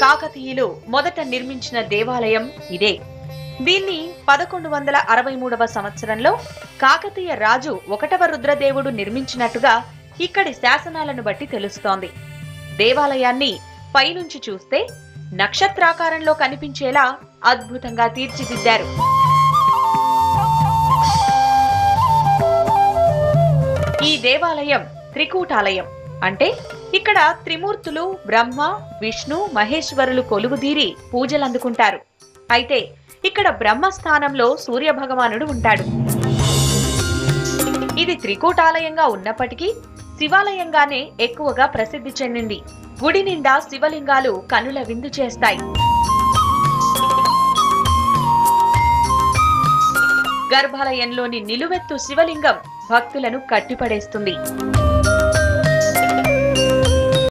కాకతీయులు మొదట నిర్మించిన దేవాలయం ఇదే. దీన్ని 1163వ సంవత్సరంలో కాకతీయ రాజు 1వ రుద్రదేవుడు నిర్మించినట్టుగా ఇక్కడి శాసనాలను బట్టి తెలుస్తోంది. దేవాలయాన్ని పైనుంచి చూస్తే నక్షత్రాకారంలో కనిపించేలా అద్భుతంగా తీర్చిదిద్దారు. ఈ దేవాలయం త్రికూటాలయం, అంటే ఇక్కడ త్రిమూర్తులు బ్రహ్మ, విష్ణు, మహేశ్వరులు కొలువుదీరి పూజలందుకుంటారు. అయితే ఇక్కడ బ్రహ్మస్థానంలో సూర్య భగవానుడు ఉంటాడు. ఇది త్రికూటాలయంగా ఉన్నప్పటికీ శివాలయంగానే ఎక్కువగా ప్రసిద్ధి చెందింది. గుడి నిండా శివలింగాలు కనుల విందు చేస్తాయి. గర్భాలయంలోని నిలువెత్తు శివలింగం భక్తులను కట్టిపడేస్తుంది.